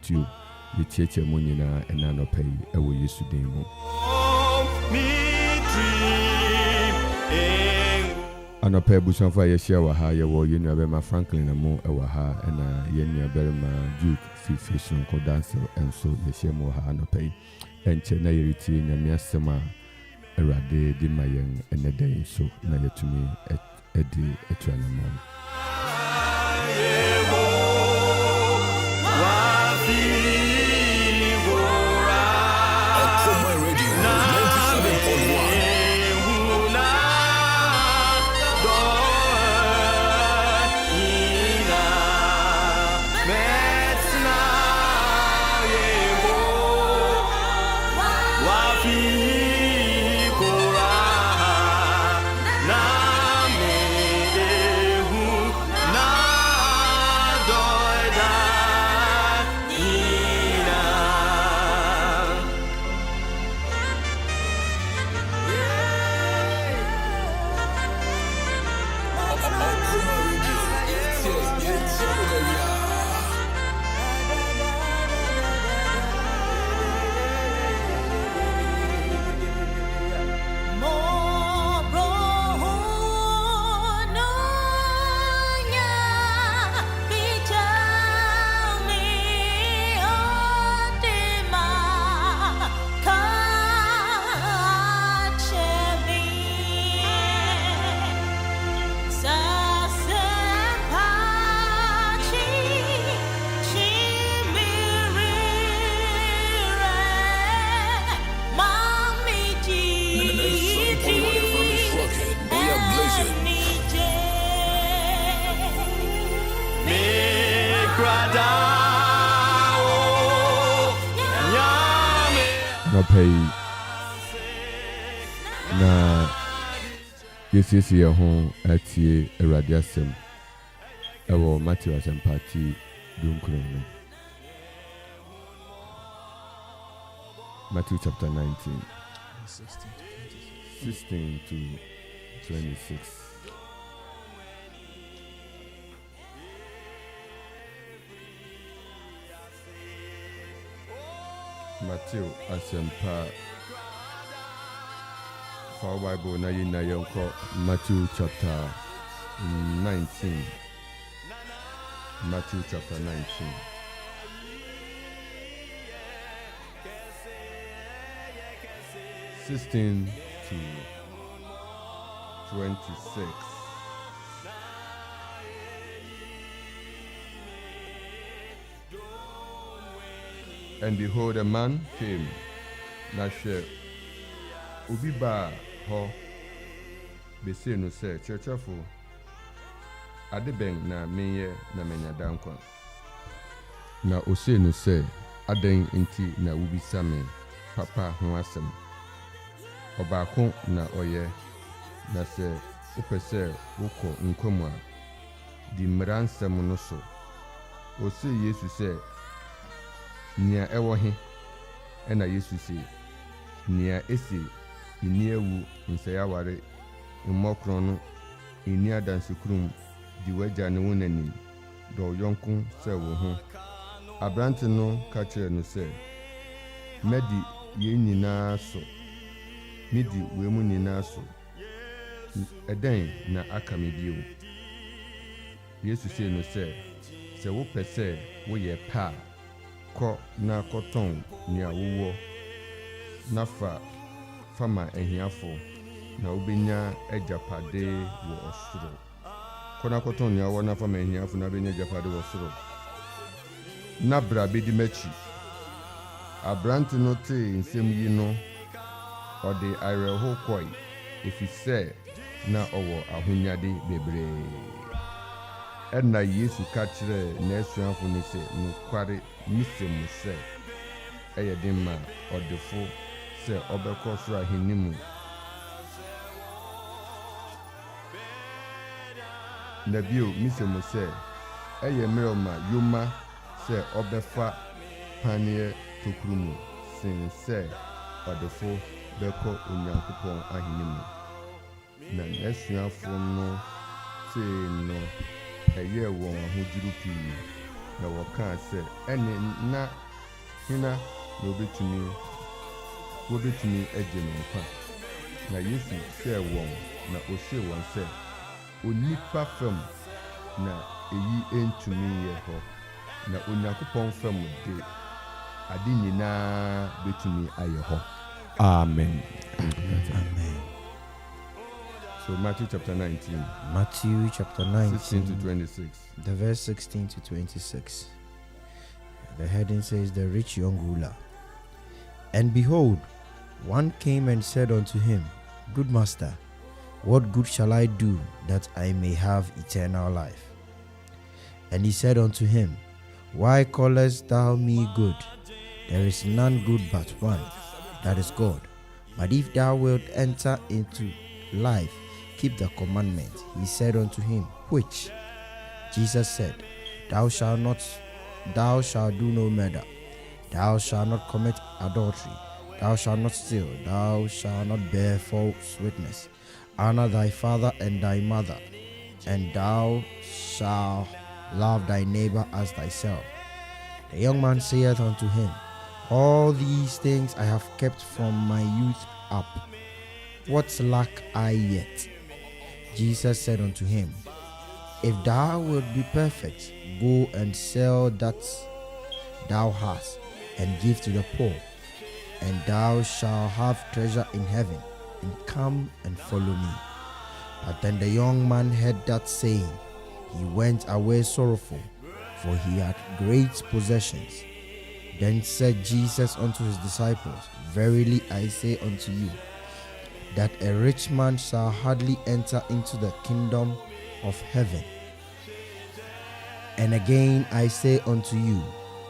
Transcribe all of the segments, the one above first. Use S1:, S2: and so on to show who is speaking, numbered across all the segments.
S1: YouTube yɛtiatia mu nyinaa ɛna anɔpa yi ɛwɔ Yesu din mu. Anɔpa busuafo a yɛhyia wɔ ha yɛwɔ yɛn nuabɛma Franklin na mu ɛwɔ ha ɛna yɛn nuabɛma Duke fifi sonko dance ɛnso yɛhyia mu wɔ ha anɔpa yi ɛnkyɛ na yɛretie nyame asɛm a Awurade de ma yɛn ɛnɛ da yi so na yɛtumi ɛde atuanamɔ. Na yɛsiesie yɛn ho atie Awurade asɛm ɛwɔ Matthew asɛmpati dunkron no. Matthew chapter 19 16 to 26. Matthew asɛmpa for Bible na yina yonko Matthew chapter 19. Matthew chapter 19. (16 to 26). And behold, a man came, Nashe Ubiba ho bese no se churchafo adeben na menye na menyadankwa na ose no se adan nti na ubisa me papa ho asem obako na oye na se opese wokọ nkomu a di mransem no so ose Yesu se nia ewo he ena Yesu se nia esi ini ewu nseyaware mmokron no ini adansekrum di waja ne wonani do yonkun se wo ho abrante no ka kire no se medi ye nyina so medi we mu nyina so eden na aka me bio. Yesu se no se wo pese wo ye pa ko na koton ni awuwo na fama ehiafo na obenya ejapade wo osoro kona koton ni awo na fama ehiafo na benya ejapade wo osoro na bra bedi machi abrante no te nsem yi no ode areho koi efise na owo ahonyade bebre enna Yesu ka kire na esuafo ni se no kware misemu se eyedin ma odefo se obekọ soro ahinimu nabio misemu se eyemroma yoma se obefa panie tokrumu sin se odefo beko onyankopon ahinimu na esuafo no se no eye won ahodiru pii na wɔkaa sɛ ɛne na hena na wobɛtumi agye no nkwa. Na Yesu hwɛɛ wɔn na ɔhyɛɛ wɔn sɛ onipa fam na eyi entumi yɛ hɔ, na Onyankopɔn fam de ade nyinaa betumi ayɛ hɔ. Amen.
S2: Amen.
S1: So Matthew chapter 19.
S2: Matthew chapter 19.
S1: 16 to 26.
S2: The verse 16 to 26. The heading says, the rich young ruler. And behold, one came and said unto him, Good master, what good shall I do that I may have eternal life? And he said unto him, Why callest thou me good? There is none good but one, that is God. But if thou wilt enter into life, keep the commandment. He said unto him, Which? Jesus said, Thou shalt do no murder. Thou shalt not commit adultery. Thou shalt not steal. Thou shalt not bear false witness. Honor thy father and thy mother. And thou shalt love thy neighbor as thyself. The young man saith unto him, All these things I have kept from my youth up. What lack I yet? Jesus said unto him, If thou wilt be perfect, go and sell that thou hast, and give to the poor, and thou shalt have treasure in heaven, and come and follow me. But then the young man heard that saying, he went away sorrowful, for he had great possessions. Then said Jesus unto his disciples, Verily I say unto you, that a rich man shall hardly enter into the kingdom of heaven. And again I say unto you,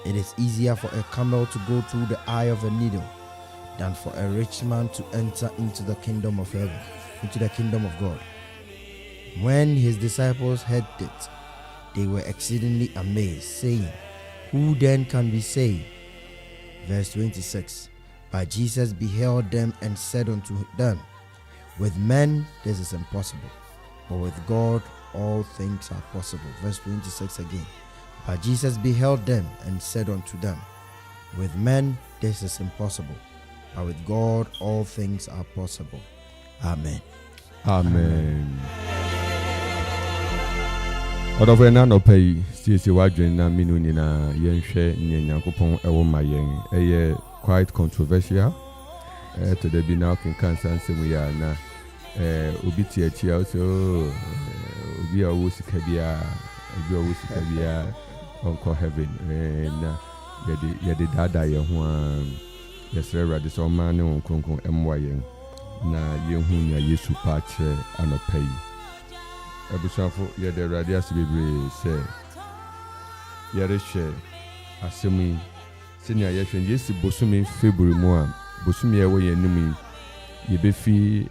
S2: it is easier for a camel to go through the eye of a needle than for a rich man to enter into the kingdom of heaven, into the kingdom of God. When his disciples heard it, they were exceedingly amazed, saying, Who then can be saved? Verse 26. But Jesus beheld them and said unto them, With men this is impossible, but with God all things are possible. Verse 26 again. But Jesus beheld them and said unto them, With men this is impossible, but with God all things are possible. Amen.
S1: Amen. Ọdọfọ na no pay siesie wadwen na minu ni na yenhwe ne Nyankopon ewo ma yen eye quite controversial to the be now can cancer nsem ya na obi tie chia so obi a wo sika bia onko heaven na yede dada ye ho a yesre rade so ma ne onkonkon emwa yen na yehu nya Yesu pa kire anopai Ebushafo yede rade asibebre se yere hwe asemi senior yehwe Yesu bosumi February mu a bosumi ewo yenum yebefi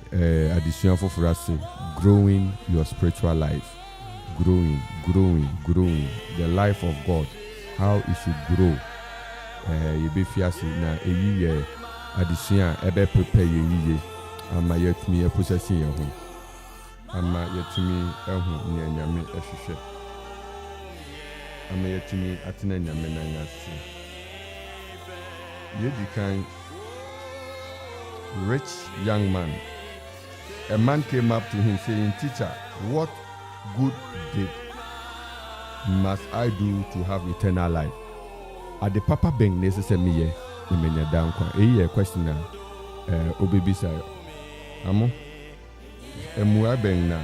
S1: addition for us growing your spiritual life, growing the life of God, how it should grow. Yebefi asi na eyi addition ebe prepare ye ama yetumi possession ye ho ama yetumi ehu ne nyame ehwehwe ama yetumi atena nyame na nyase yedi kan rich young man. A man came up to him saying, Teacher, what good deed must I do to have eternal life? At the papa beng necessary me menya dankwa. A question na obibisa amo emua beng na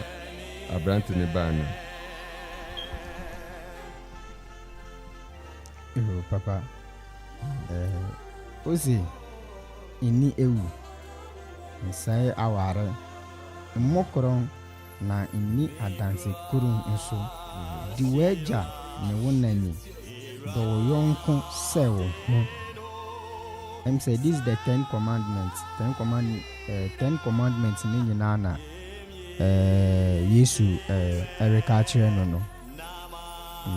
S1: abranti ne bana.
S3: Papa ozi ini ewu nsai aware mmokoro na inni adanse kurun nso diweja ne wonani do yonko sewo ho say this is the 10 commandments. 10 commandments ni nyina na Yesu ereka kire no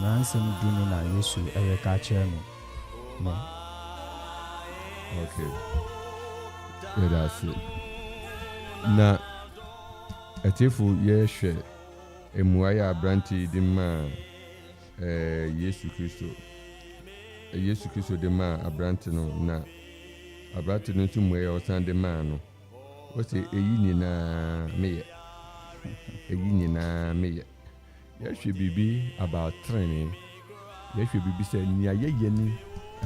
S3: nansem dunu na Yesu ereka kire no.
S1: Okay. Yeah, that's it. Na atifu yehwe emuaya abranti di ma Yesu Kristo Yesu Kristo de ma abrante no na abrante no nso mwe osan de ma no o se eyi nyina meye eyi nyina meye yehwe bibi about training yehwe bibi se nia yeye ni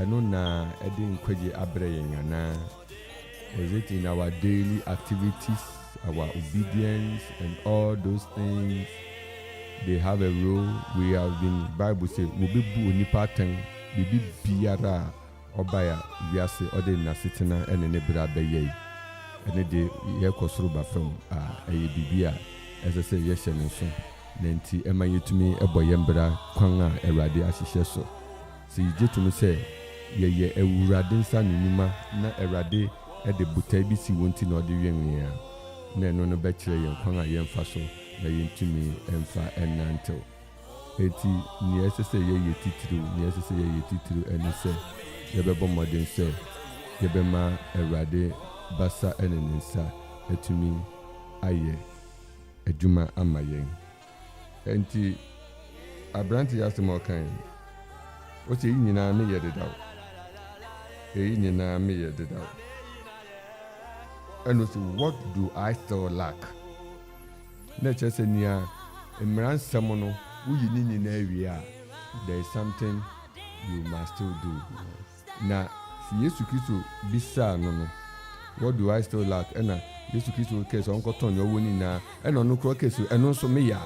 S1: eno na ede nkwaje abre yen na is it in our daily activities, our obedience and all those things they have a role. We have been Bible say we be bu onipa ten bibi biara obaya wiase ode na setena ene ne bra beye ene de ye kosoro ba fam eye bibia ese se ye hye no so nenti ema yetumi eboye mbra kwan a Awurade ahihye so si jetumi se ye Awurade nsa nunuma na Awurade ede butai bi si wonti na ode wenwe ya na eno no be kire ye kwan a ye mfa so na yentumi emfa enantel eti ni esese ye titiri ni esese ye titiri eni se ye bebo modern se ye be ma Awurade basa enensa etumi aye adwuma amayen enti abranti yasemo kan o se nyina me ye dedaw nyina me ye dedaw and so what do I still lack na chese nia emran samono uyi ni nyina awia there is something you must still do na si Yesu Kristo bisa no what do I still lack ena Yesu Kristo case onko ton yo woni na ena no kro case eno so me ya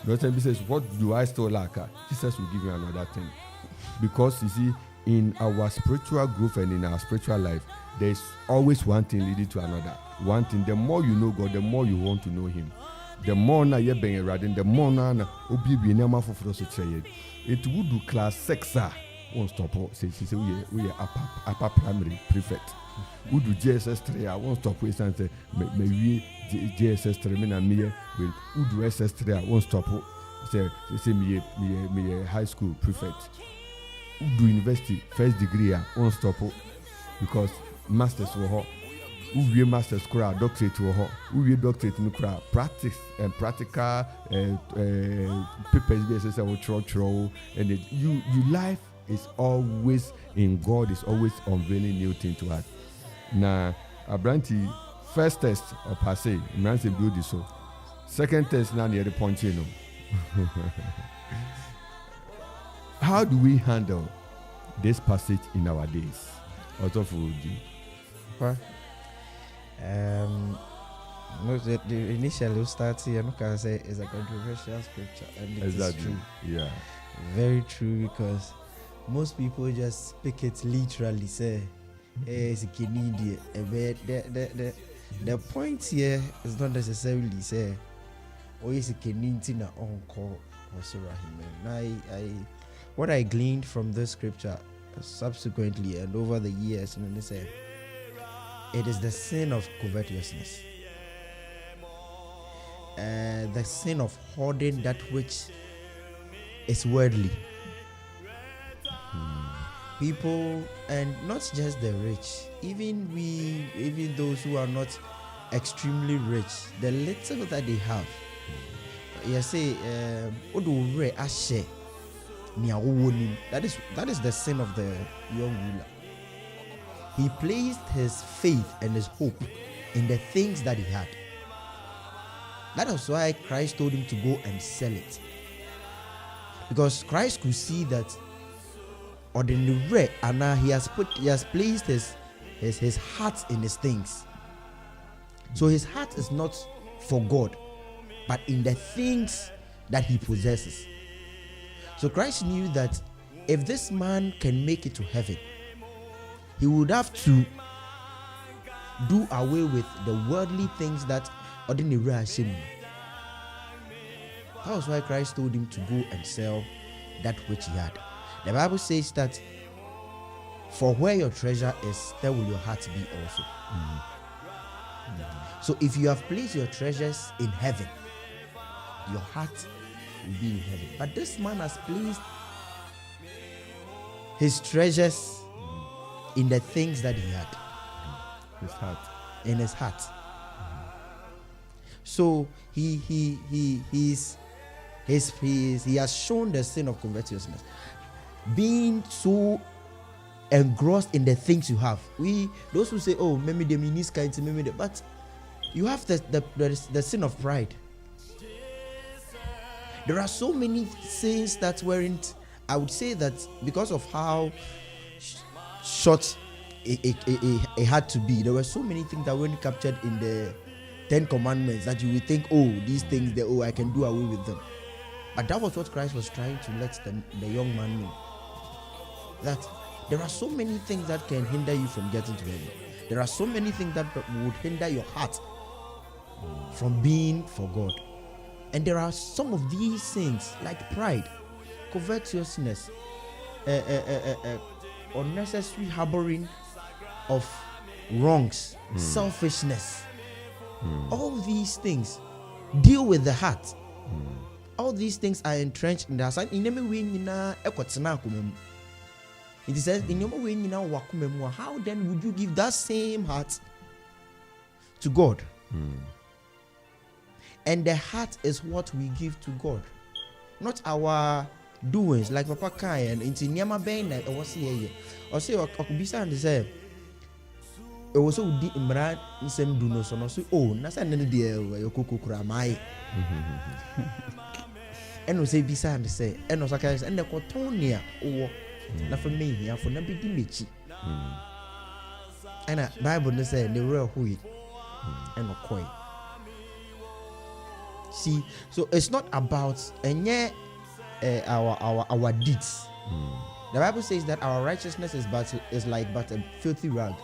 S1: no time be says what do I still lack Jesus will give you another thing because you see in our spiritual growth and in our spiritual life there's always one thing leading to another. One thing, the more you know God, the more you want to know him. The more na ye ben radin, the more na obi bi na ma foforo so cheye. It would do class 6 won't stop. Say she say we upper primary prefect. Would do JSS 3 won't stop we say me JSS 3 me na me we would do SS 3 won't stop. Say me high school prefect. Would do university first degree won't stop because masters were hot. We masters kura doctorate were hot. We doctorate no kura practice and practical papers basis and throw and you life is always in God is always unveiling new thing to us. Na abranti first test or passe manse build so. Second test na near the punch no. How do we handle this passage in our days? Also for you.
S2: What? No, the initial start here, I can say is a controversial scripture, and it
S1: exactly.
S2: is true.
S1: Yeah,
S2: very true because most people just speak it literally. Say, it's a Canadian. The point here is not necessarily say, oh, it's a Canadian uncle or Surahim. What I gleaned from this scripture subsequently and over the years, and they say it is the sin of covetousness, the sin of hoarding that which is worldly. People, and not just the rich, even those who are not extremely rich, the little that they have, you say, that is the sin of the young ruler. He placed his faith and his hope in the things that he had. That is why Christ told him to go and sell it, because Christ could see that ordinary and now he has placed his heart in his things. So his heart is not for God, but in the things that he possesses. So Christ knew that if this man can make it to heaven, he would have to do away with the worldly things that ordinary are seen. That was why Christ told him to go and sell that which he had. The Bible says that for where your treasure is, there will your heart be also. So if you have placed your treasures in heaven, your heart will be in heaven. But this man has placed his treasures in the things that he had.
S1: his heart.
S2: In his heart. So he has shown the sin of covetousness. being so engrossed in the things you have. Those who say, oh, maybe the minis kind, maybe, but you have the sin of pride. There are so many things that weren't. I would say that because of how short it had to be, there were so many things that weren't captured in the 10 Commandments that you would think, oh, these things, I can do away with them. But that was what Christ was trying to let the young man know. That there are so many things that can hinder you from getting to heaven. There are so many things that would hinder your heart from being for God. And there are some of these things like pride, covetousness, unnecessary harboring of wrongs, selfishness. All these things deal with the heart. All these things are entrenched in the heart. It says, how then would you give that same heart to God? And the heart is what we give to God, not our doings. Like Papa Kai and into Nyama Bain, I was here. Or say, Okubisa and say, it was so deep in Brad in Sem Duno, so no, so, oh, Nasa and dear, your cuckoo cramai. And we say, Bisa and say, and Osaka and the Cotonia, or not for me, here for Nabi Dimichi. And a Bible say, the real wheat and a coin. See, so it's not about our deeds. The Bible says that our righteousness is like but a filthy rag.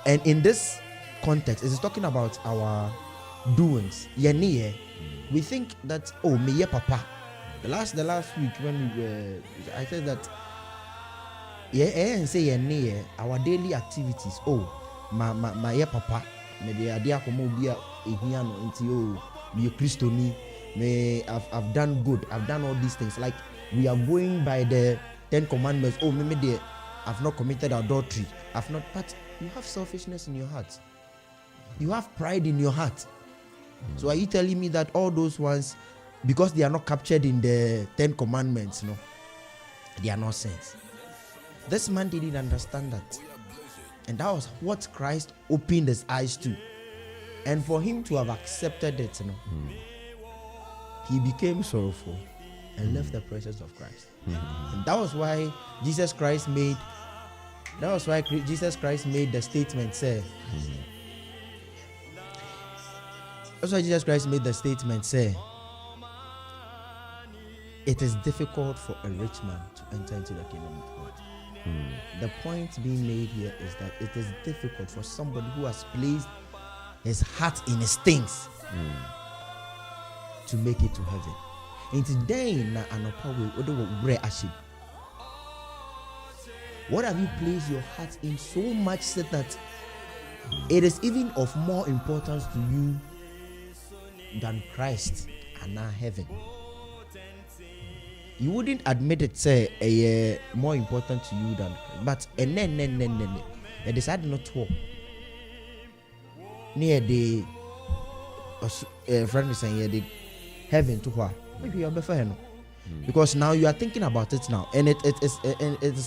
S2: And in this context, it is talking about our doings. We think that, oh, me papa. The last week when we were, I said that and say our daily activities. Oh, my papa. Maybe I dare come be a hiano until be a Christian. May I've done good. I've done all these things. Like we are going by the 10 Commandments. Oh, maybe I've not committed adultery. I've not. But you have selfishness in your heart. You have pride in your heart. So are you telling me that all those ones, because they are not captured in the 10 Commandments, no, they are not sins? This man didn't understand that. And that was what Christ opened his eyes to. And for him to have accepted it, he became sorrowful and left the presence of Christ. And that was why Jesus Christ made the statement, say, that's why Jesus Christ made the statement, say, it is difficult for a rich man to enter into the kingdom of God. The point being made here is that it is difficult for somebody who has placed his heart in his things to make it to heaven. And today, what have you placed your heart in so much so that it is even of more importance to you than Christ and now heaven? You wouldn't admit it, say, more important to you than, but and they decided not to. Near the friend is saying the heaven to her. Maybe you're better, because now you are thinking about it now, and it is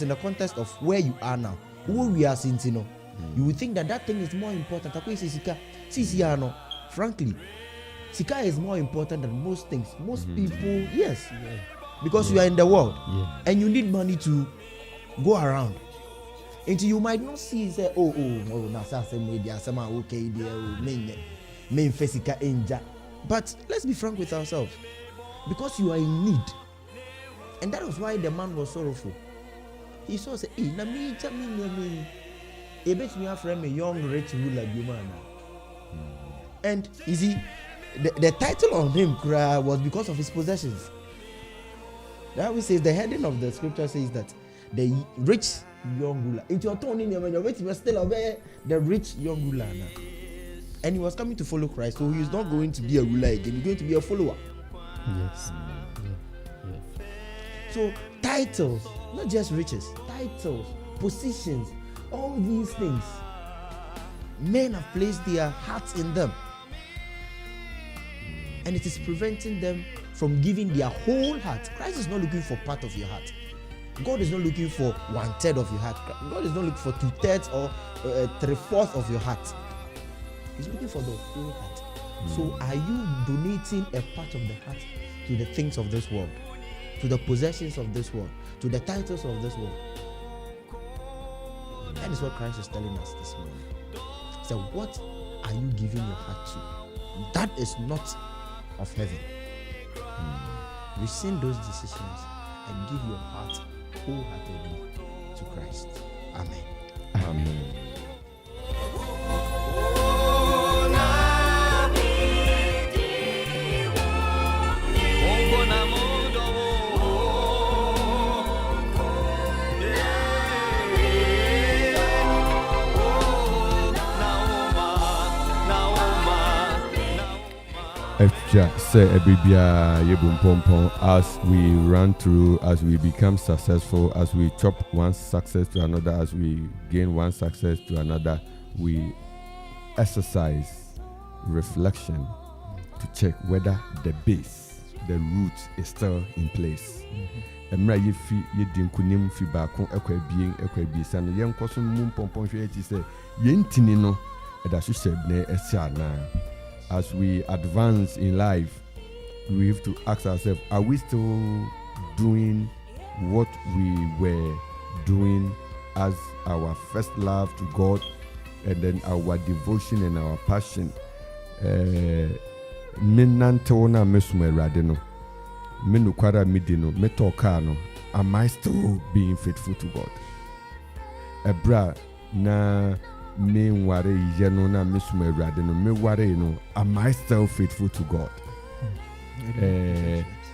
S2: in the context of where you are now, who we are since you would think that thing is more important. Frankly, Sika is more important than most things. Most people, yes. Because you are in the world and you need money to go around. Until you might not see, say, but let's be frank with ourselves. Because you are in need. And that was why the man was sorrowful. He saw, say, a young rich ruler. And you see, the title on him was because of his possessions. That we say the heading of the scripture says that the rich young ruler. Into your tone in your wait, you still obey the rich young ruler now. And he was coming to follow Christ, so he's not going to be a ruler again, he's going to be a follower.
S3: Yes.
S2: So titles, not just riches, titles, positions, all these things, men have placed their hearts in them. And it is preventing them from giving their whole heart. Christ is not looking for part of your heart. God is not looking for 1/3 of your heart. God is not looking for 2/3 or 3/4 of your heart. He's looking for the whole heart. So are you donating a part of the heart to the things of this world, to the possessions of this world, to the titles of this world? That is what Christ is telling us this morning. So what are you giving your heart to? That is not of heaven. Rescind those decisions and give your heart wholeheartedly to Christ. Amen.
S1: Amen. As we run through, as we become successful, as we chop one success to another, as we gain one success to another, we exercise reflection to check whether the base, the root is still in place. Emra yefi yedinkunim fi baako ekwa bien sano yenkoso mu pompon hwe ati se yentini no eda so sebne esiana. As we advance in life, we have to ask ourselves, are we still doing what we were doing as our first love to God, and then our devotion and our passion? Minantona mesmerade minukwara midino metokano. Am I still being faithful to God? Ebra na me ware yeno na mesmerade no me ware no. Am I still faithful to God?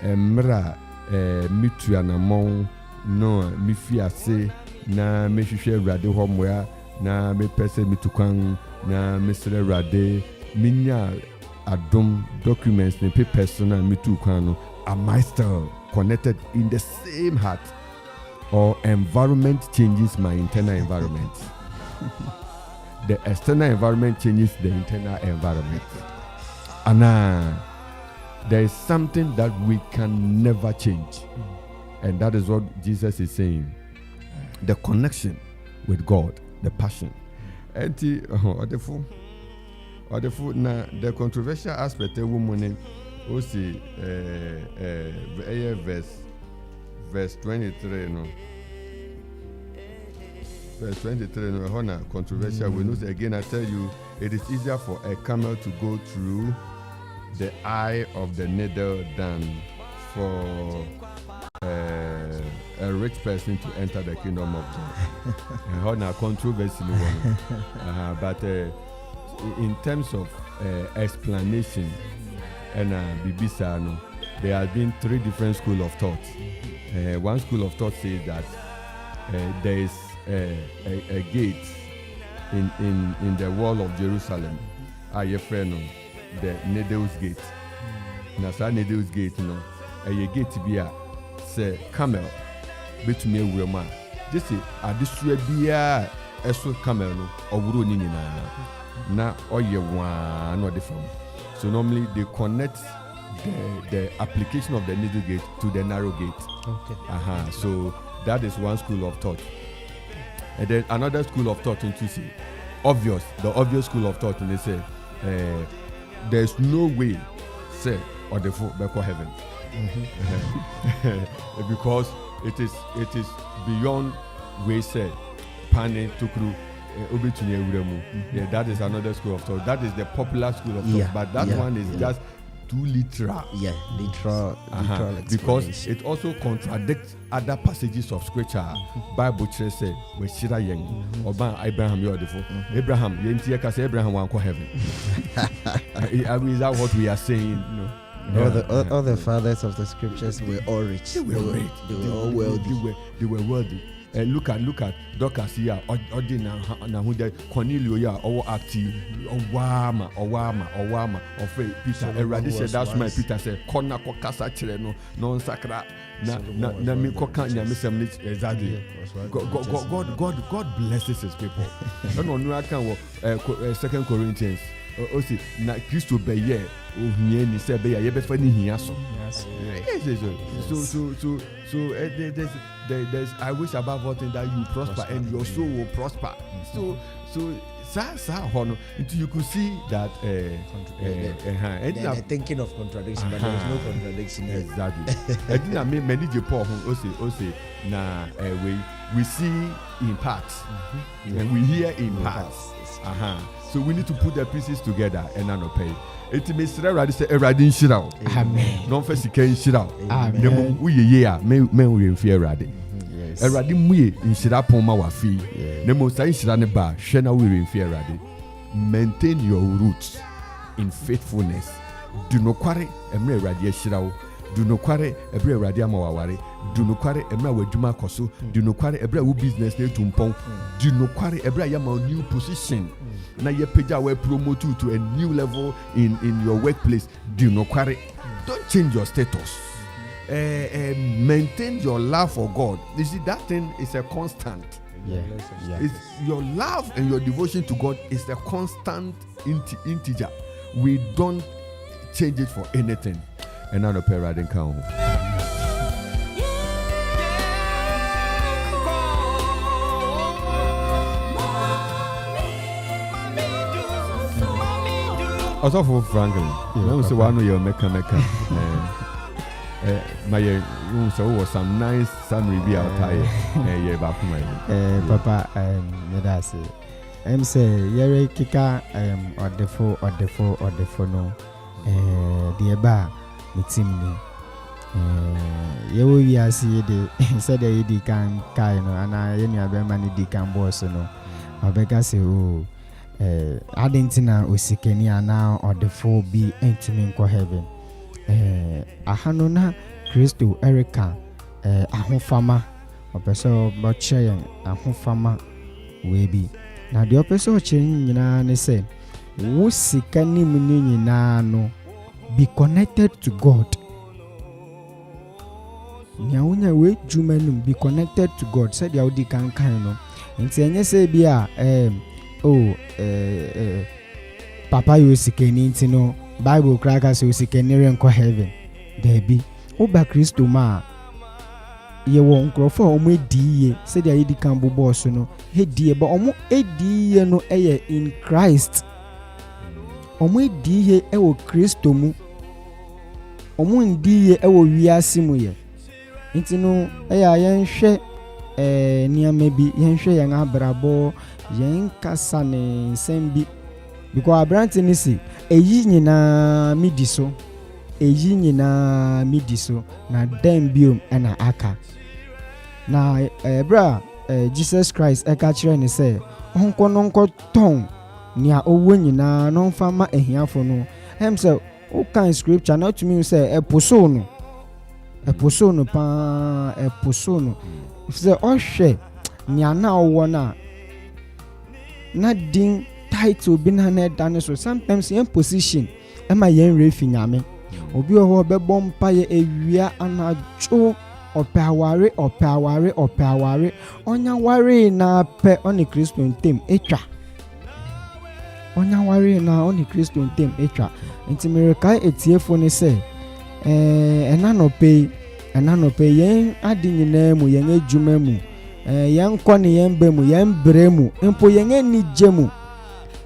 S1: Emra mituanamon no mi fiase na me hwehwe rade homwa na me pese mitukwan na mesre rade minya adom documents ne papers na mitukwan no. Am I still connected in the same heart, or environment changes my internal environment? The external environment changes the internal environment. And there is something that we can never change. And that is what Jesus is saying. The connection with God, the passion. And the controversial aspect of woman also verse 23 no. Verse 23 no controversial. We know again, I tell you, it is easier for a camel to go through the eye of the needle than for a rich person to enter the kingdom of God. Controversy, but in terms of explanation and Bibisa, there have been 3 different schools of thought. One school of thought says that there is a gate in the wall of Jerusalem, the Needles Gate. Nasa Needles Gate, a gate to be a say camel between me and Roma. This is a distribia a camel or running in na or ye one or different. So normally they connect the application of the needle gate to the narrow gate.
S2: Okay. So
S1: that is one school of thought. And then another school of thought into say obvious. The obvious school of thought, and they say there's no way say or the foot back heaven. Because it is beyond way say panning tukru. Yeah, that is another school of thought. That is the popular school of thought, but that one is just too literal.
S2: Yeah, literal
S1: because it also contradicts other passages of scripture. Bible say we shira yen oba Abraham yodefo. Abraham yenti ka say Abraham wan go heaven. Is that what we are saying? No.
S2: All the fathers of the scriptures were all rich. They were all wealthy.
S1: They were wealthy. Look at Dorcas here. Ordina na Cornelius here. Our acti. Owama. Of Peter. Eradi said that's my Peter said. Kona kokasa chile no non sakra na mi koka nyame sem exactly. God blesses His people. No I can 2 Corinthians osi na Kristo beye ohia ni se be ya ye be fa ni hia so. There's I wish above all things that you prosper and your soul will prosper. So hono until you could see that
S2: thinking of contradiction, but there is no contradiction there.
S1: Exactly. Edina me many je Paul osi na we see in parts and we hear in parts. So we need to put the pieces together and not pay. It may say Radi say Radi Shirao. Amen. Non first can Shirao. Amen. We we fear Radi. Yes. Radi muye in Shira Poma wafi. Nemo say Shira ne ba shena we fear Radi. Maintain your roots in faithfulness. Do no kware emre Radi Shirao. Do no kware ebre Radi amaware. Do no kware emra wadwuma koso. Do no kware ebra wo business na tumpon. Do no kware ebra yama new position. Na ye peja we promote you to a new level in your workplace. Do no kware. Don't change your status. Maintain your love for God. You see, that thing is a constant. Yeah. It's your love and your devotion to God is a constant integer. We don't change it for anything. And now the parent didn't come home. Also for Franklin, you say one of your meka. My so was some nice review out here. Yeah, back my.
S3: Papa, that's it. Say yere kika or the phone no. The bar mitimni. Ye we are see the said the idi can kai no and I any abe mani di can boss no. Abeka say oh. Adentina osikeni ana or the 4B entimi nko heaven. Ahano na Kristo Erika ahofama opeso boche ahofama we bi. Na de opeso oche nyina ne say wo sikani mu nyina no be connected to God. Nyawunya we jumanum be connected to God. Said ya odi kan no. Nti enye say bia Papa you sikeni ntino Bible cracker so sikeni renko heaven. There be Oba Kristo ma ye wo nkrofo omo ediye said ya yidi kan bo boss no he die ba omo ediye no eye in Christ. Omo ediye e wo Kristo mu. Omo ndiye e wo wiase mu ye. Ntino eya yenhwe niame bi yenhwe yan abrabo yen kasa ne sembi because abranti ni si eyi nyina midiso na dem biom na aka na bra Jesus Christ eka kire ni say onko ton nia owo nyina no mfa ma ehiafo no hem say o kan scripture na to me say eposo no say ohwe nia na owo na din title bi na na dane so sometimes in position am I yen refi nyame obi oho be bompa ye ewia anacho opaware onya ware na pe oni Kristo ntem etwa onya ware na oni Kristo ntem etwa nti mirakai etiefo ne se enanope yen adi nyina mu yen adwuma mu yen kone yen ba mu yen bre mu empo yen anije mu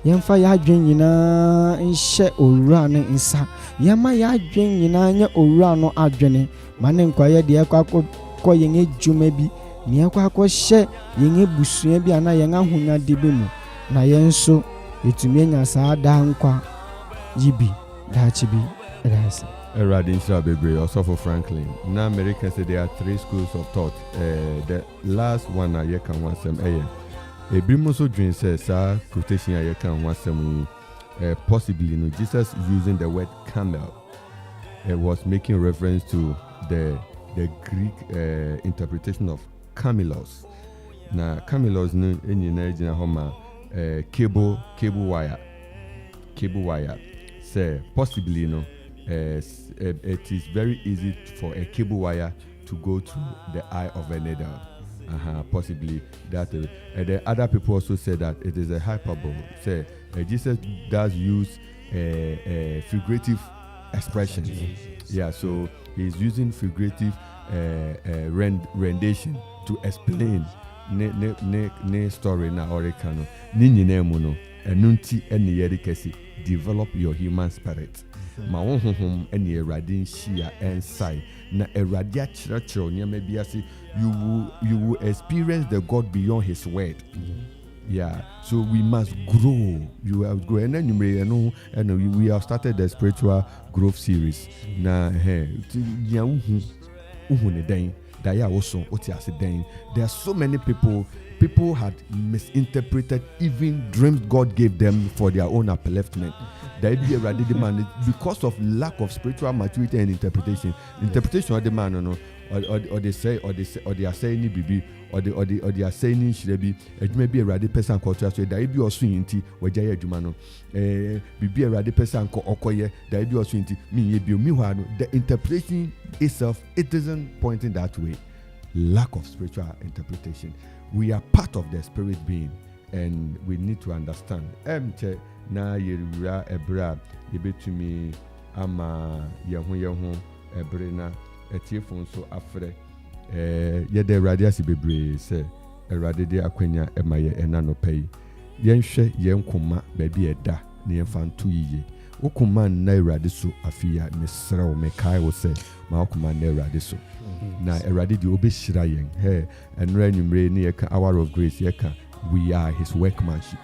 S3: yen fa ya adwen nyina nhye owura ne nsa yema ya adwen nyina nya owura no adwene mane nkwaye de akwa yen adwuma bi ne akwa hye yen ebusua bi ana yen ahonya de bi mu na yen so etumi anya saa da nkwa yibi da chibi erase
S1: Radin Shabebre also for Franklin. Now Americans say there are 3 schools of thought. The last one I can want some a Brimoso dream says quotation I can want some possibly no Jesus using the word camel. It was making reference to the Greek interpretation of camelos. Now camelos no in Nigeria homa cable wire. Say possibly no. It is very easy for a cable wire to go to the eye of a needle. possibly that. And then other people also say that it is a hyperbole. Say Jesus does use figurative expressions. Yeah, so he's using figurative rendition to explain ne story na orekano ni nyina mu no enunti ene yeri kesi develop your human spirit ma honhom ene erade nhia ensai na erade a kyerɛkyerɛ nyama bi ase you will experience the God beyond his word. Yeah, so we must grow. You have grow, and then you may know. And we have started the spiritual growth series. There are so many people had misinterpreted even dreams God gave them for their own upliftment. Because of lack of spiritual maturity and interpretation of the man, or they are saying bibi or they are saying shrebi maybe a radi person culture so that be also inti wajaya adwuma bibi a radi person ko okoye that be also inti me the interpretation itself, it isn't pointing that way. Lack of spiritual interpretation. We are part of the spirit being, and we need to understand. Na yerura ebra yebetumi ama yeho ebre na etiefo so afre yede radio asi bebre se erade de akwanya emaye enano pay yenhwe yenkoma baabi eda ne yemfanto yiye okuma na erade so afia mesrew mekai wo se ma okuma na erade so na erade de obeshira yen enra nwumre ne yeka hour of grace yeka we are his workmanship.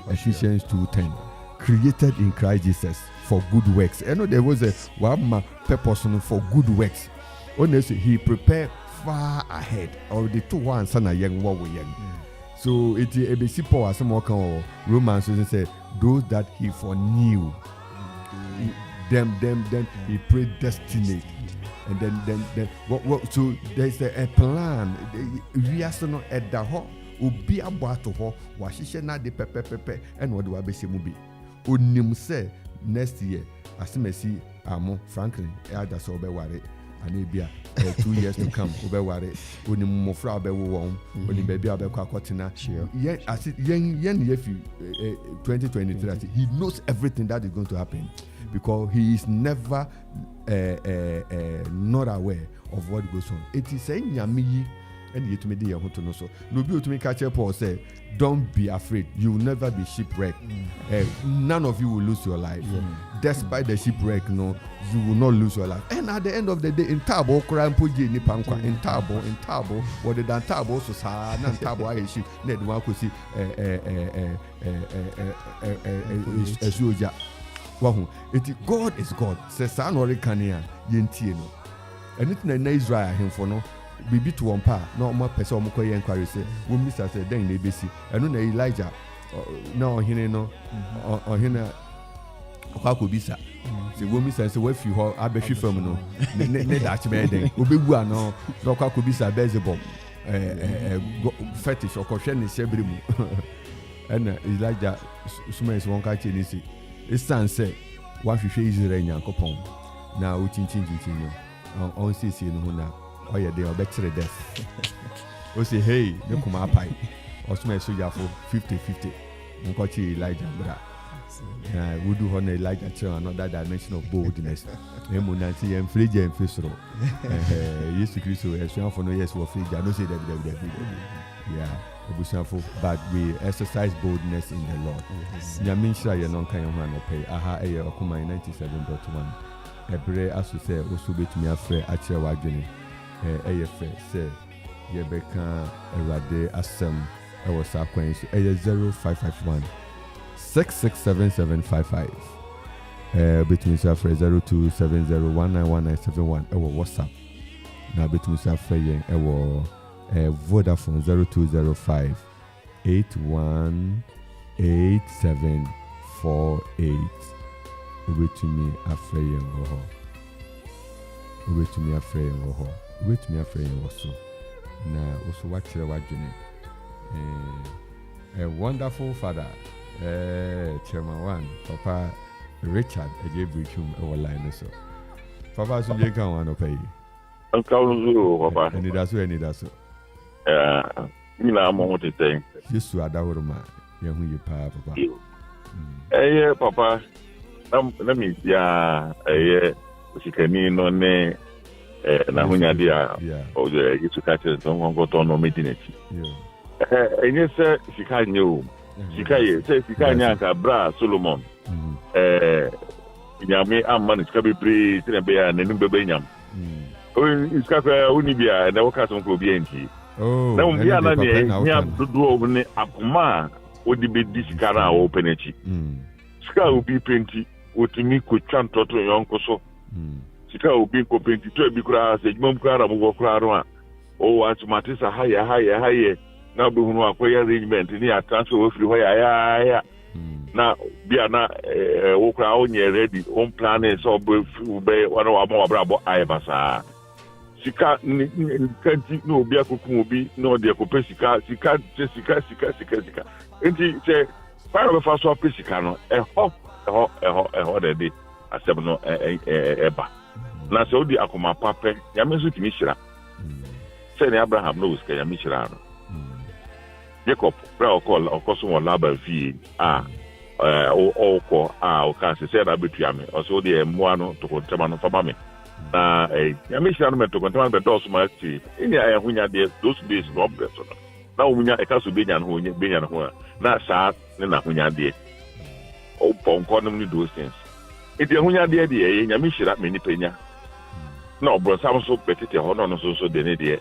S1: Ephesians 2:10, created in Christ Jesus for good works. I know there was a one purpose for good works. Honestly, he prepared far ahead. Or the two ones son are young, what we young. So it's a basic power. Some more Romans say those that he foreknew, them he predestined. And then what? So there's a plan. We are not at the home. Obi abato ho wahihye na de pepepepe ene wode wabehye mu bi onim se next year asemasi amo Franklin Anidaso obeware anebia 2 years to come obeware onim mofra obewo won onim baabi abekọ akotena yen yefi 2023 he knows everything that is going to happen because he is never not aware of what goes on. It is a nyame and yet me dear to know so. No be to me catch Paul say, don't be afraid, you will never be shipwrecked. None of you will lose your life. Despite the shipwreck, no, you will not lose your life. And at the end of the day, in Tabo, Krampuji ni pankwa, in Tabo, what did Tabo so sa nan Tabo I ship, Ned Wakusi God is God. Says San Orikania, Yentino. And it's na Israel him for no. Bibi to one pa no more person mo koye inquiry say wo mr say den na ebesi eno na Elijah na ohene no ohene akobisa say wo mr say wafi ho abehwe fam no ne da ache be den obebu ano na akobisa Beelzebub fetish okohwe ne shebre mu ena Elijah suma is won ka che ni say isan say wa hwehwe Israel nyankopon na o chinchin no on sisi no na oh yeah, they are better death. O say, hey, you come up high. Or smell soldier for 50-50. Unkochi Elijah, bra. We do honor Elijah to another dimension of boldness. Emunanti and free and fisro. Yes, Christo, as you for no yes for free. I don't say that. Yeah, but we exercise boldness in the Lord. Nyaminsha ye non kan man pay. Aha, eye okuma 97.1. Ebre asu say osu betumi afre ache wadwene. AFA say Yebeka Erade Asem Ewasa Quench 0551 667755 between Safra 0270191971 ewo WhatsApp na between Safra yen ewo Vodafone 0205 818748 between Afra yen ho between Afra yen ho wait me afraid also na also watch your journey a wonderful father chairman one Papa Richard Ejebrichum our line so Papa so you can one pay Papa Anidaso
S4: nyinaa mo ho tete
S1: Yesu adawroma ye hu ye pa papa
S4: papa na mi ya sikani no ne na hunyade a o je Yesu ka che so ngongoto no medinati enye se sika nye o sika ye se sika nya ka bra Solomon nyame amma ne sika bebre tena be ya nenu bebe nyam sika ka uni bia na woka so ko bia nti na um bia na ne nya dodo ne akoma odi be di sika na wo penechi sika obi penti otimi ko twantoto yonko so sika obi ko penti to bi kura se jumom kura mo kura ro a o atumatisa haye na be hunu akoya arrangement ni atransfer wo free hoya na bia na wo kura onye ready on plan so be wana wa mo brabo ayebasa sika ni kanti no obi akoko obi no de ko sika enti se para be fa so sika no eho de asem no eba na se odi akoma pape ya mesu timi hira se ne Abraham no uska ya mi hira no Jacob bra okoso won laba fi o ka se na betua me o so de moa no to kontama no fama me na ya mi hira no me to kontama be dos ma ti ini aya hunya de those days no bless no na umunya e ka so benya no hunya benya no ho na sa ne na hunya de o ponko no ni those things iti hunya de ya mi hira me ni penya no bro sam so petite ho no so de ne de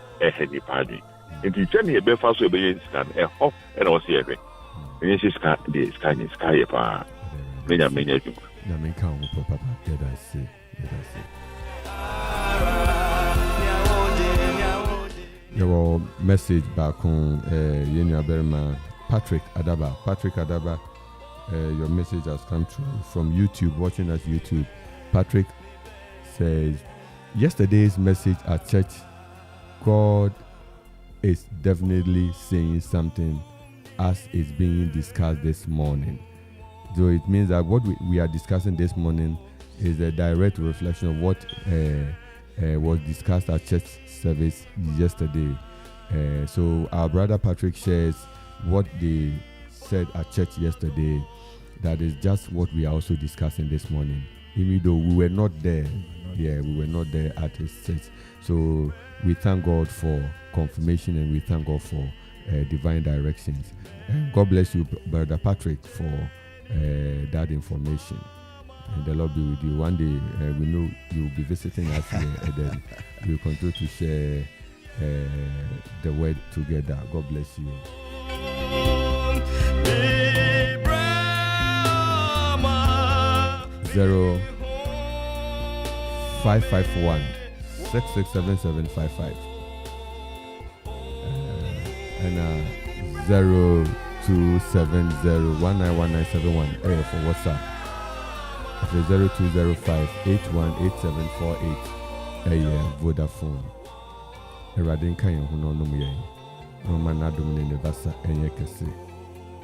S4: ni padi enti tani e be fa so e be scan ho e na o si ebe ni si scan de scan ye pa menya ju
S1: na men ka o papa da se your message back on Yenya Barima Patrick Adaba your message has come through from YouTube, watching us YouTube. Patrick says, yesterday's message at church, God is definitely saying something as is being discussed this morning. So it means that what we are discussing this morning is a direct reflection of what was discussed at church service yesterday. So our brother Patrick shares what they said at church yesterday. That is just what we are also discussing this morning. Even though we were not there, we were not there at his church. So we thank God for confirmation and we thank God for divine directions. And God bless you, Brother Patrick, for that information. And the Lord be with you. One day, we know you will be visiting us here, and then we will continue to share the word together. God bless you. 0551 667755 and 0270191971 for WhatsApp. After 0205 818748 Vodafone. Eradin kan hu no no mu yen. No man adom ne ne basa enye kese.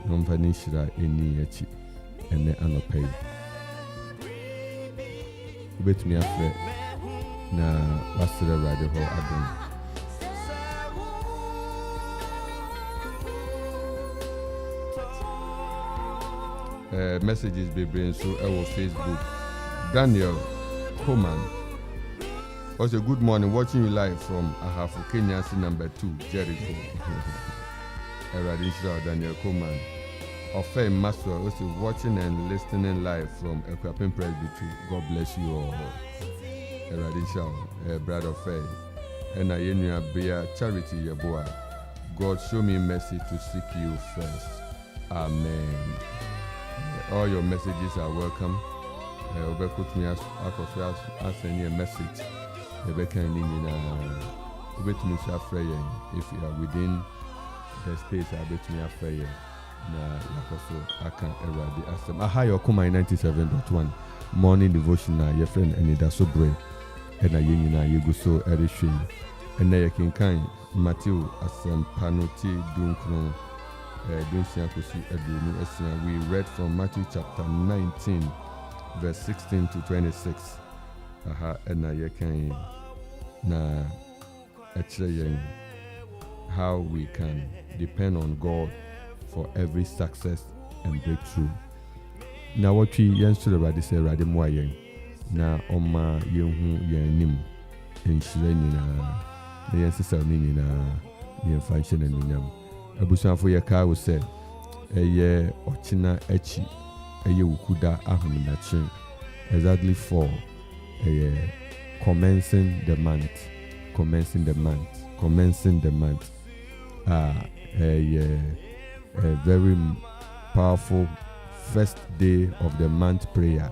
S1: No mfa ni hira eni achi ene anopai. Ubetumi afre na wasira radio ho adom. Messages be bring so our Facebook. Daniel Coleman. Also, good morning. Watching you live from Ahafu, Kenya, number 2, Jericho. Daniel Coleman. Ofe Maswa, also watching and listening live from Akuffo Presby. God bless you all. Brother Ofe. And I Bea Charity Yaboa. God show me mercy to seek you first. Amen. All your messages are welcome. Put me Akropong as a message. If you are within the space, I bet me afraid. I can't ever be Aha, your Kuma 97.1 morning devotional. Your friend Anidaso Bere, and I you go so Erishin, and I can kind Matthew Asem Panoti Dunkno. We read from Matthew chapter 19, verse 16 to 26. And na how we can depend on God for every success and breakthrough. Now what we yesterday already say already more yen. Na oma yenhu yenim enhyire nyina na yense nyina yemfa nhyɛ n'anunyam. Abusuafo yɛ kaa wo sɛ ɛyɛ ɔkyena akyi ɛyɛ wukuda ahominache exactly for commencing the month. A very powerful first day of the month prayer.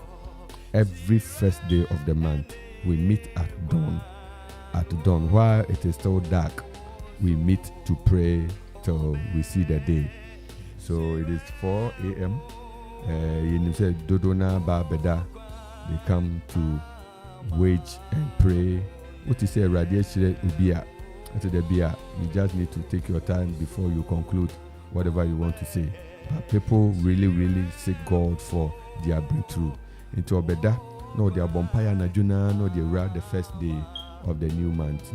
S1: Every first day of the month, we meet at dawn. While it is still dark, we meet to pray till we see the day. So it is 4 a.m. You say Dodona Babeda. They come to wage and pray. What you say, radiation ubia. After the beer, you just need to take your time before you conclude whatever you want to say. But people really seek God for their breakthrough. Into Obeda, no, their Bompire Najuna, no, they were the first day of the new month.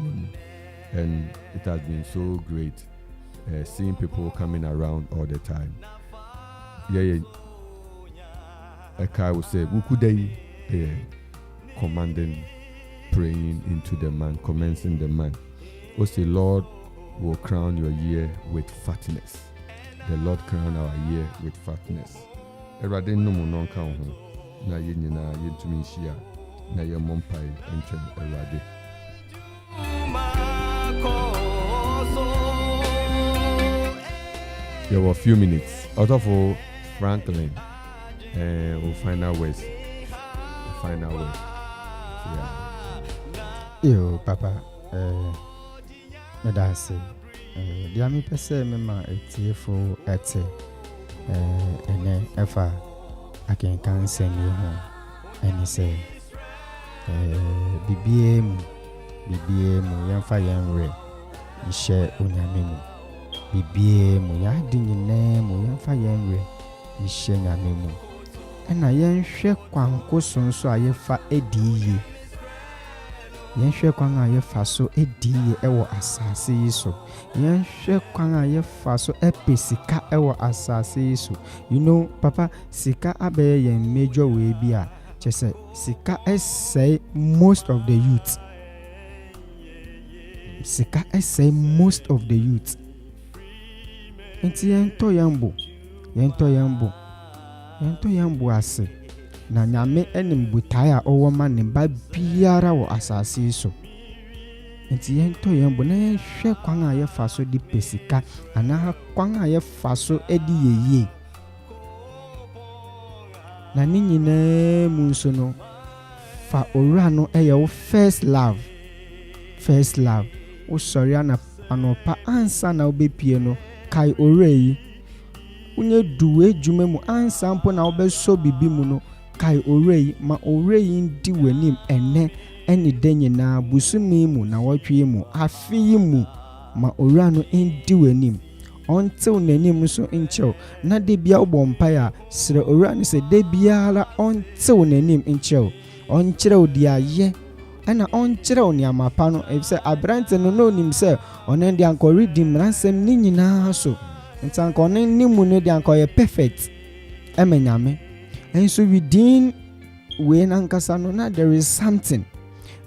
S1: And it has been so great seeing people coming around all the time. Yeah. I would say, Wukudei, commanding, praying into the man, commencing the man. O say, Lord will crown your year with fatness. The Lord crown our year with fatness. Erade no mo non kan ho. Na ye nyina ye ntumi nhia. Na ye mompai entwen erade. There were a few minutes. Out of Franklin, we'll find our ways. Yeah.
S3: Yo, Papa. Medase. Diami pese mema etiefo ete. Ene efa akenkan semi ho. Eni se bibie mu yemfa yenre. Ishe onyame mu. Bibie mu ya dinyine mu yemfa yenre. Ishe nyame mu. Ena yenhwe kwanko sonso ayefa ediye. Yenhwe kwan ayefa so ediye ewo asase yiso. Yenhwe kwan ayefa so epesika ewo asase yiso. You know, Papa, sika abeye yen major way bia. Chese sika essay most of the youth. Sika essay most of the youth. Enti yento yambo ase. Na nyame enim butaya owo ma ne ba biara wo asase so. Enti yento yambo na hwe kwan ayefa so di pesika ana kwan ayefa so edi yeye. Na ni nyina mu nso no fa owura no eye wo first love. Wo sorry ana anopa ansa na obepie no kai orei. Unye duwe jume mu ansa mpo na obeso bibi mu no kai orei ma orei ndi wenim ene denye na busumi mu na wotwe mu afi mu ma owura no ndi wenim until nenim so nchew na de bia obompa ya sire owura no se de biara until nenim nchew onkyerɛw di aye ana onkyerɛw ni amapa no efse abrante no nim se onen de anko redeem ransem ni nyina so ntanko onen nimu no de anko ye perfect emenyame enso within we nankasa no na there is something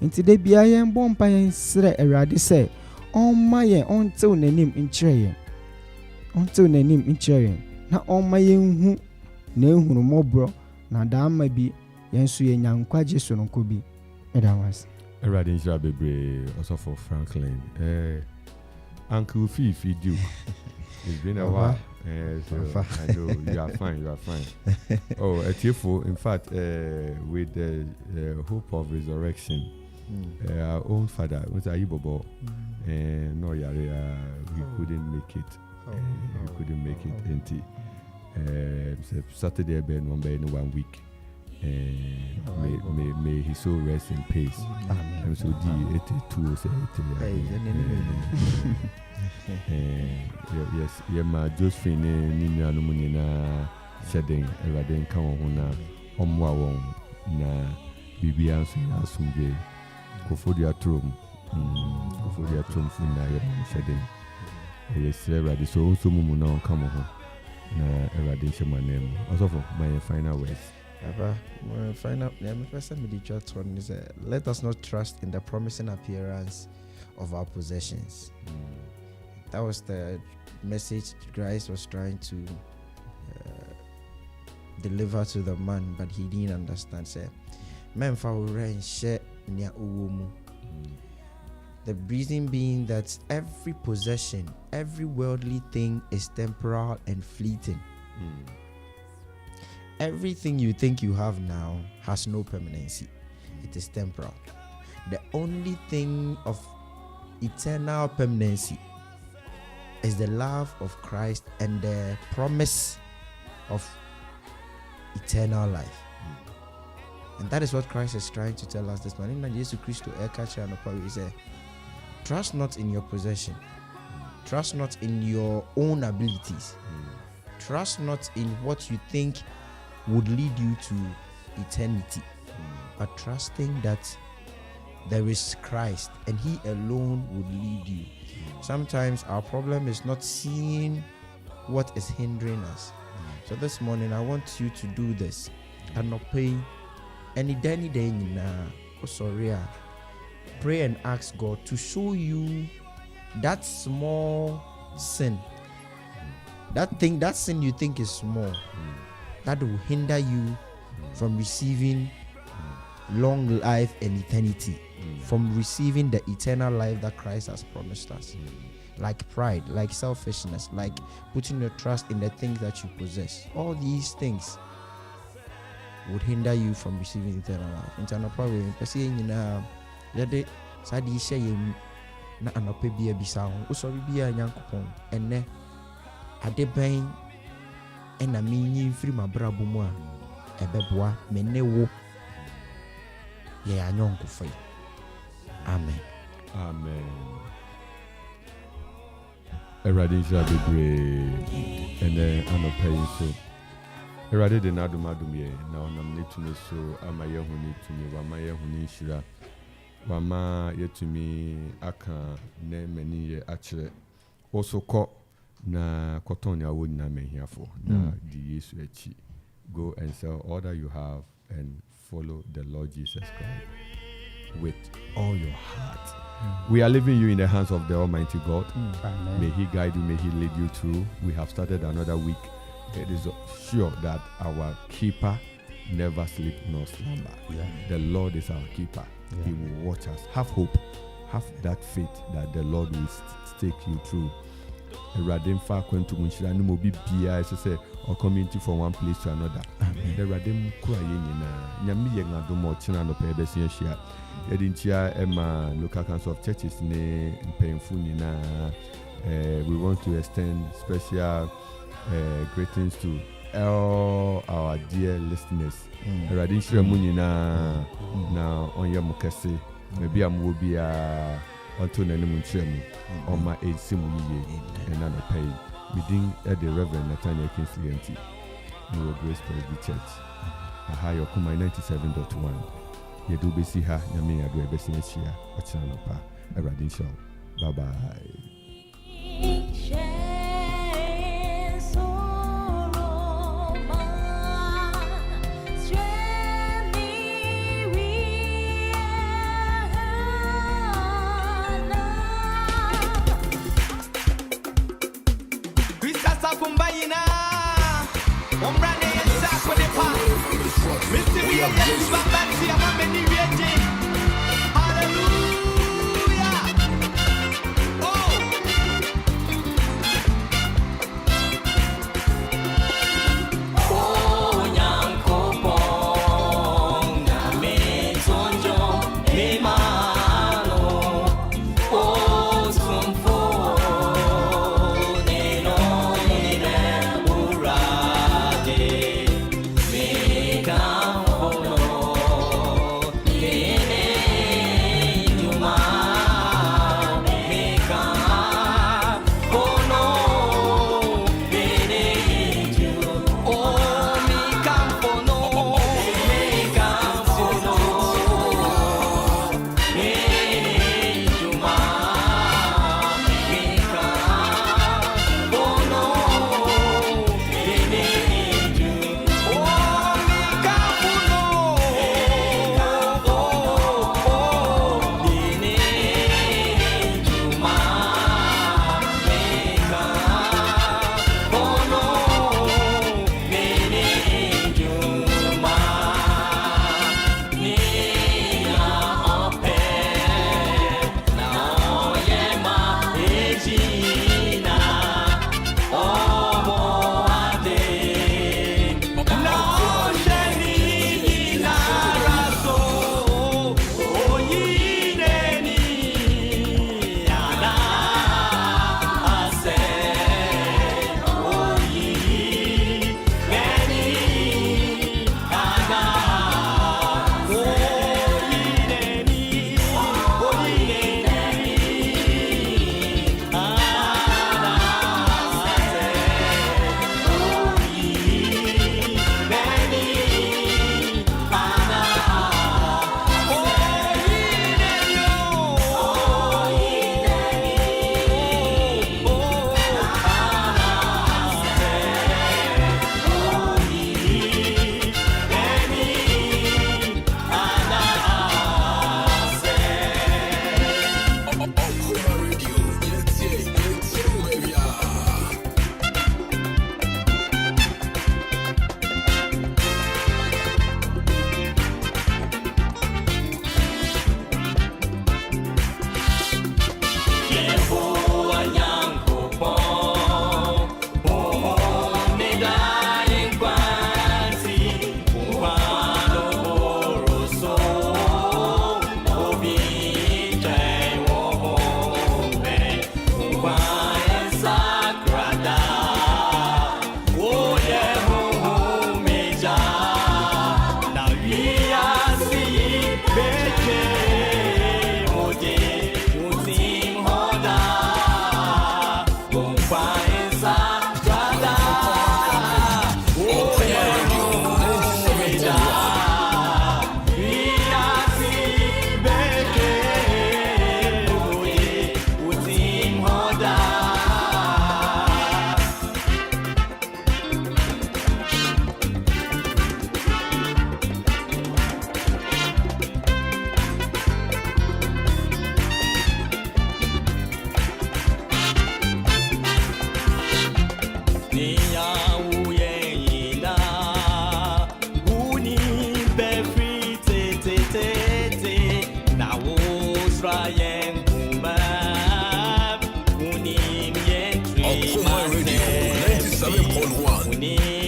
S3: nti de bia ye bompa ye sire erade se onma ye until nenim nkyerɛ na onma ye hu na ehunu mobro na daama bi yenso ye nyankwaje so nko bi edawas
S1: erade nhyira bebre also for Franklin Uncle Fifi Duke. It's been a while. So I know you are fine. Oh, Etiefo, in fact, with the hope of resurrection, our own father, Mr. Ibobo, no, we couldn't make it. Saturday, Ben, 1 week. May his soul rest in peace. I'm so D82 yes, my Josephine Nina Numunina shedding a radin Kawona Omwa na Bibian Sumbe Kofodia Trum Funa shedding Yes, Eradi. So also mumu na come on. Na Eradi shema name. Also for my final words.
S2: My final person is let us not trust in the promising appearance of our possessions. That was the message Christ was trying to deliver to the man, but he didn't understand. Say, the reason being that every possession, every worldly thing is temporal and fleeting. Everything you think you have now has no permanency. It is temporal. The only thing of eternal permanency is the love of Christ and the promise of eternal life. And that is what Christ is trying to tell us this morning. Jesus Christ he said, trust not in your possession. Trust not in your own abilities. Trust not in what you think would lead you to eternity, but trusting that there is Christ and he alone would lead you. Sometimes our problem is not seeing what is hindering us. So this morning I want you to do this and not pay any day pray and ask God to show you that small sin, that sin you think is small, that will hinder you from receiving long life and eternity, from receiving the eternal life that Christ has promised us. Like pride, like selfishness, like putting your trust in the things that you possess. All these things would hinder you from receiving eternal life. Eternal problem. Sadi share na anope bia bisa ho. Usori bia Nyankopon ene adeben ena minyi mfiri mabrabo mu a ebeboa menewo ye anyonkofo. Amen.
S1: Amen. Eradi Jabebre and anope so. Eradi de nadum ye na onam netume so amaye huni tumi wa maye huni shira. Wama yetumi aka ne meni ye achire also ko na koton ya woni na mehiafo na di Yesu echi. Go and sell all that you have and follow the Lord Jesus Christ with all your heart. We are leaving you in the hands of the Almighty God.
S3: Amen.
S1: May he guide you, may he lead you through. We have started another week. It is sure that our keeper never sleep nor slumber. The Lord is our keeper. He will watch us. Have hope. Have that faith that the Lord will take you through. Radem fa kwentu munshira no mobi bia say or community from one place to another. The radem kura yenina nyami ye ngadom ochina no pe besia hia. Yedintia ema local council of churches ne mpemfu nyina. We want to extend special greetings to all our dear listeners. Radin shira munyina na onye mukase maybe am wo bia onto nanim nchemu on my age simu ye and na pay meeting at the Reverend Nathaniel Kingsley Entsie New Grace Presby Church aha yokuma 97.1 yedu besi ha nyame ado ebesi achia ochina no pa Radin show. Bye bye.
S5: Yeah. Akropong Radio 97.1.